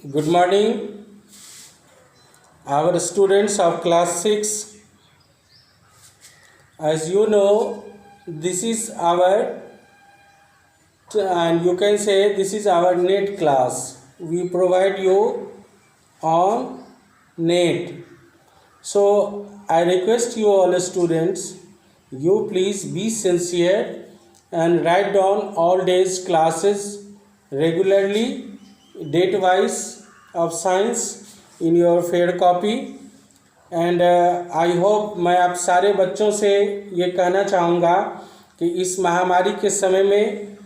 Good morning, our students of class 6. As you know, this is our, and you can say this is our net class. We provide you on net. So, I request you all students, you please be sincere and write down all days classes regularly, date wise of science in your fair copy. And I hope मैं आप सारे बच्चों से ये कहना चाहूँगा कि इस महामारी के समय में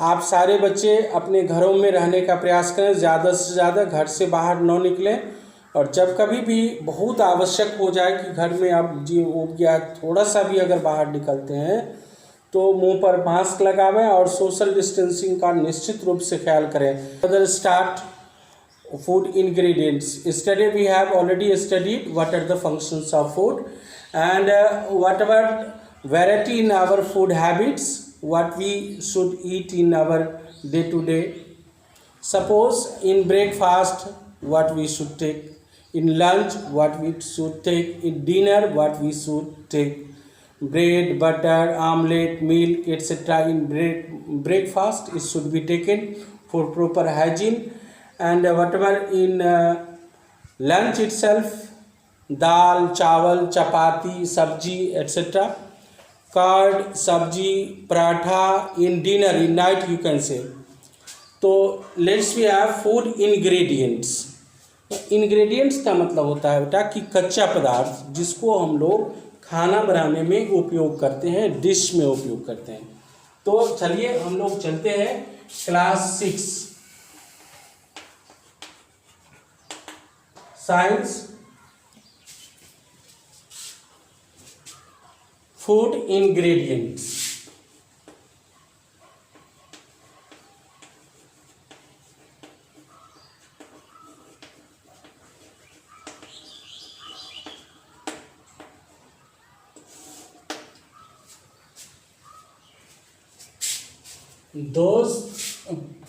आप सारे बच्चे अपने घरों में रहने का प्रयास करें, ज़्यादा से ज़्यादा घर से बाहर न निकलें। और जब कभी भी बहुत आवश्यक हो जाए कि घर में आप जी उग गया थोड़ा सा भी अगर बाहर निकलते हैं तो मुंह पर मास्क लगावें और सोशल डिस्टेंसिंग का निश्चित रूप से ख्याल करें। Other start food ingredients. Yesterday we have already studied what are the functions of food and what about variety in our food habits, what we should eat in our day to day. Suppose in breakfast what we should take, in lunch what we should take, in dinner what we should take. Bread, butter, omelette, milk, etc. in breakfast it should be taken for proper hygiene. And whatever in lunch itself, dal, chawal, chapati, sabji, etc. Curd, sabji, paratha. In dinner, in night you can say. तो let's we have food ingredients. Ingredients का मतलब होता है बेटा कि कच्चा पदार्थ जिसको हम लोग खाना बनाने में उपयोग करते हैं, डिश में उपयोग करते हैं। तो चलिए हम लोग चलते हैं class 6 science food ingredients. Those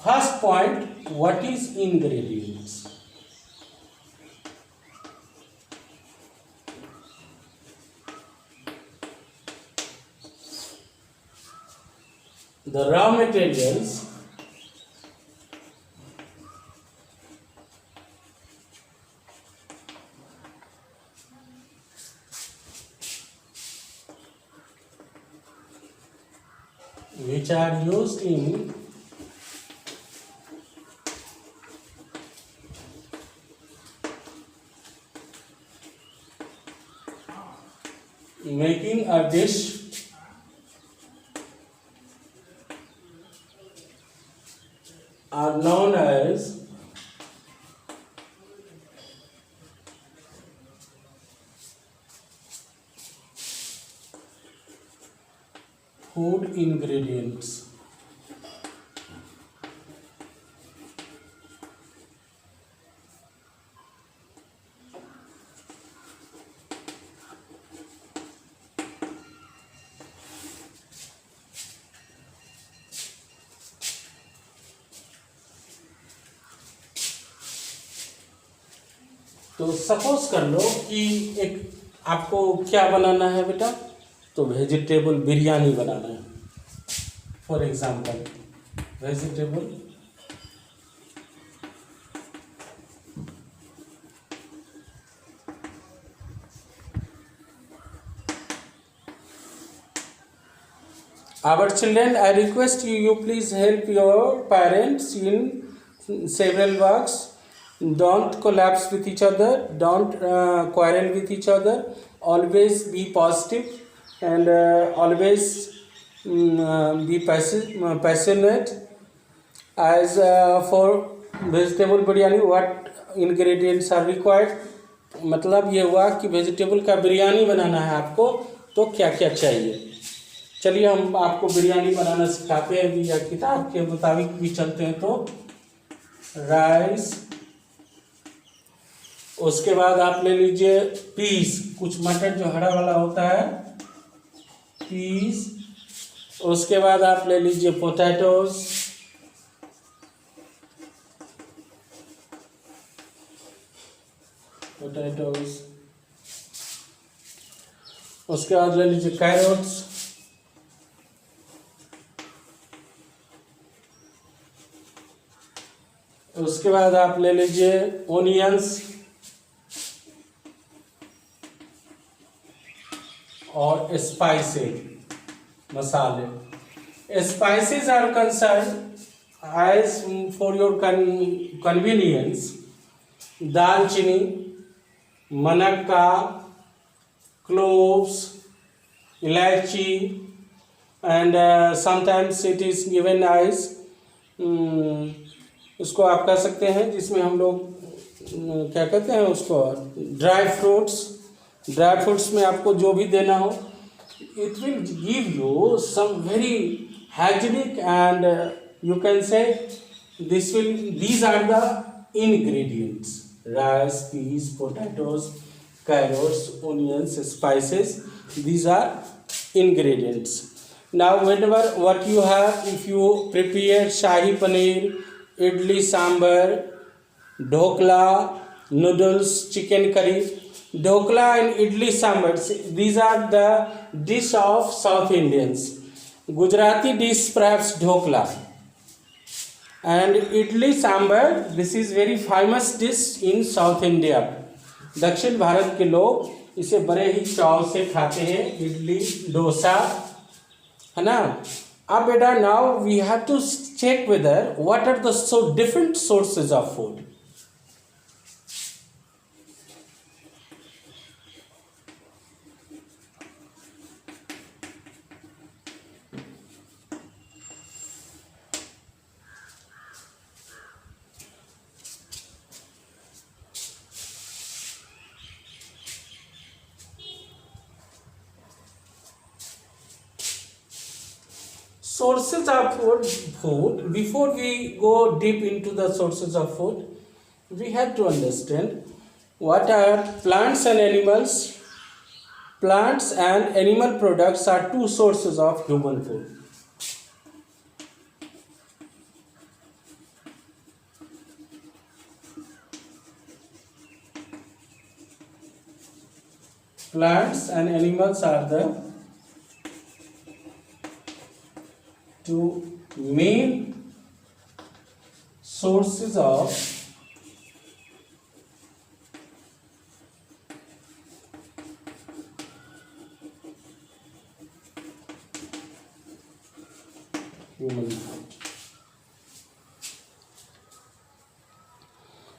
first point, what is ingredients? The raw materials which are used in making a dish are known as food ingredients. तो सपोज कर लो कि एक आपको क्या बनाना है बेटा, तो वेजिटेबल बिरयानी बनाना है। For example vegetable Our children, I request you please help your parents in several works. Don't collapse with each other, don't quarrel with each other, always be positive and always be passionate. As for vegetable biryani, what ingredients are required? मतलब ये हुआ कि vegetable का बिरयानी बनाना है आपको, तो क्या क्या चाहिए। चलिए हम आपको बिरयानी बनाना सिखाते हैं भी, या किताब के मुताबिक भी चलते हैं। तो राइस, उसके बाद आप ले लीजिए पीस, कुछ मटर जो हरा वाला होता है पीस। उसके बाद आप ले लीजिए पोटैटोज, पोटैटोज। उसके बाद ले लीजिए कैरोट्स, उसके बाद आप ले लीजिए ओनियंस और स्पाइसेस, मसाले। Spices are concern as for your convenience, dalchini, munakka, cloves, इलायची, and sometimes it is given as उसको आप कह सकते हैं जिसमें हम लोग क्या कहते हैं उसको, ड्राई फ्रूट्स। ड्राई फ्रूट्स में आपको जो भी देना हो, it will give you some very hygienic and you can say these are the ingredients: rice, peas, potatoes, carrots, onions, spices. These are ingredients. Now whenever what you have, if you prepare shahi paneer, idli sambar, dhokla, noodles, chicken curry, dhokla and idli sambar, these are the dish of South Indians. Gujarati dish perhaps dhokla, and idli sambar, this is very famous dish in South India. दक्षिण भारत के लोग इसे बड़े ही चाव से खाते हैं, इडली डोसा, है ना। अब बेटा now we have to check whether what are the so different sources of food. Sources of food. Before we go deep into the sources of food, we have to understand what are plants and animals. Plants and animal products are two sources of human food. Plants and animals are the two main sources of human food.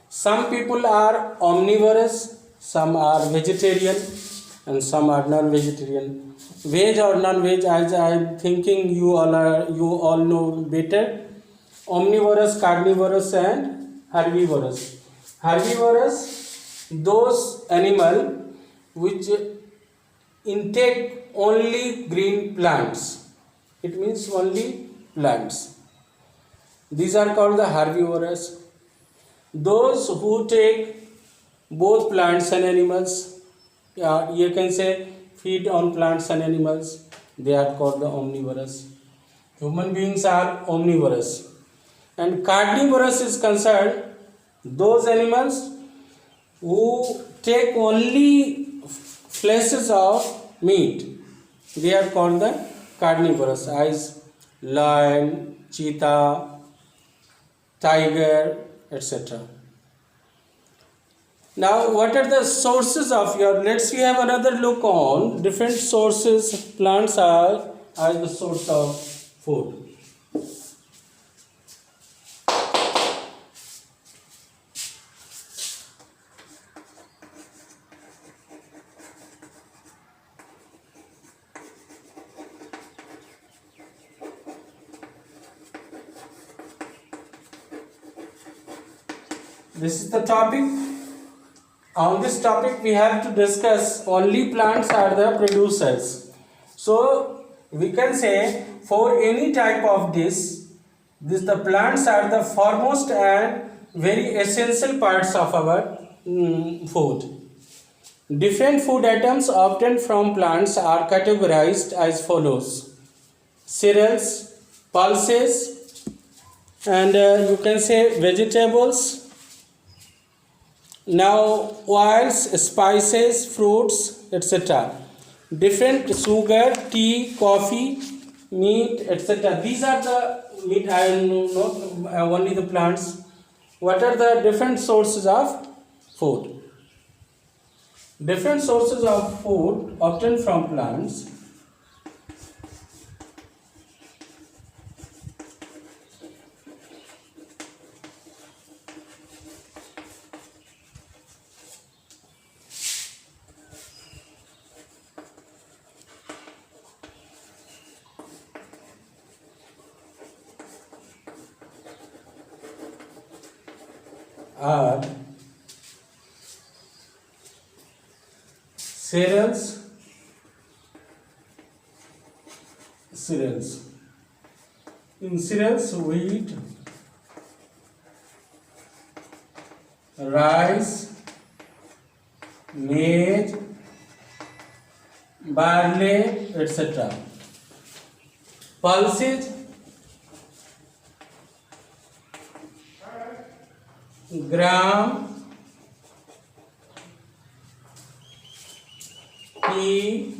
Some people are omnivorous, some are vegetarian, and some are non-vegetarian. Veg or non-veg, as I am thinking you all know better. Omnivorous, carnivorous, and herbivorous. Herbivorous, those animal which intake only green plants. It means only plants. These are called the herbivorous. Those who take both plants and animals, you can say feed on plants and animals, they are called the omnivorous. Human beings are omnivorous. And carnivorous is concerned those animals who take only fleshes of meat, they are called the carnivorous, as lion, cheetah, tiger, etc. Now what are the sources of your, let's we have another look on different sources. Plants are as the source of food. This is the topic. On this topic we have to discuss only plants are the producers. So we can say for any type of dish, the plants are the foremost and very essential parts of our food. Different food items obtained from plants are categorized as follows: cereals, pulses, and you can say vegetables, Now oils, spices, fruits, etc. Different sugar, tea, coffee, meat, etc. These are the meat. I am not only the plants. What are the different sources of food? Different sources of food obtained from plants are cereals. In cereals, wheat, rice, maize, barley, etc. Pulses, gram, pea,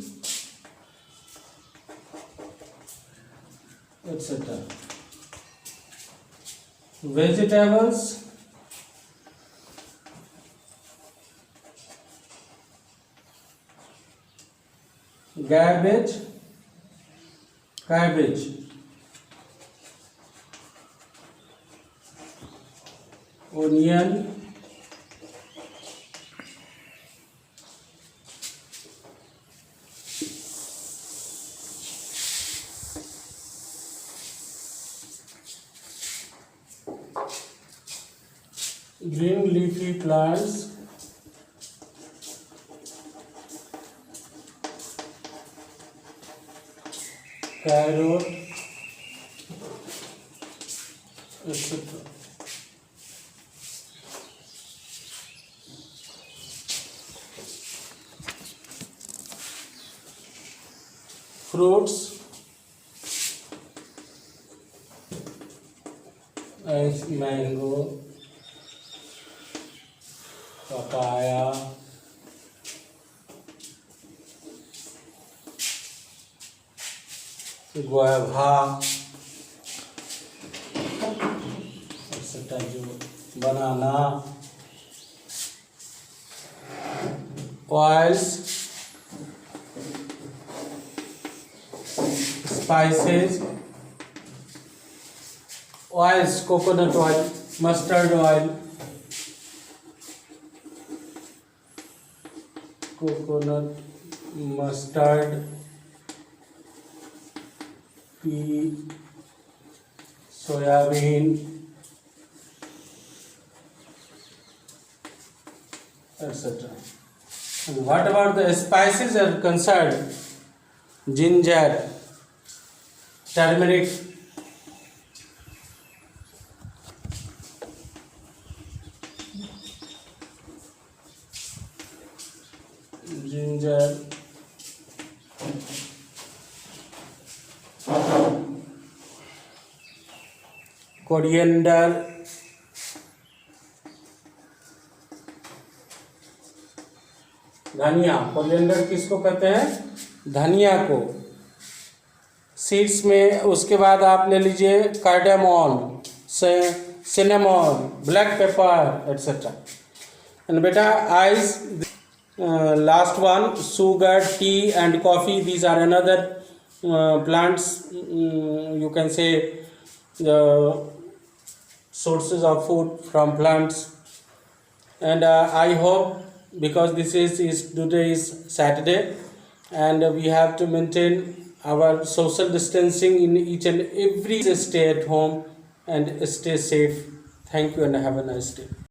etc. Vegetables, cabbage, onion, green leafy plants, carrot, etc. Fruits as mango, papaya, guava, etc. Banana, oils, spices, oils, coconut oil, mustard oil, coconut, mustard, pea, soybean, etc. And what about the spices are concerned? Ginger, turmeric, ginger, coriander, धनिया. Coriander किसको कहते हैं? धनिया को. Seeds में उसके बाद आप ले लीजिए cardamom, cinnamon, black pepper, etcetera. And बेटा ice, last one, sugar, tea and coffee. These are another plants, you can say the sources of food from plants. And I hope, because this is today is Saturday, and we have to maintain our social distancing in each and every. Stay at home and stay safe. Thank you and have a nice day.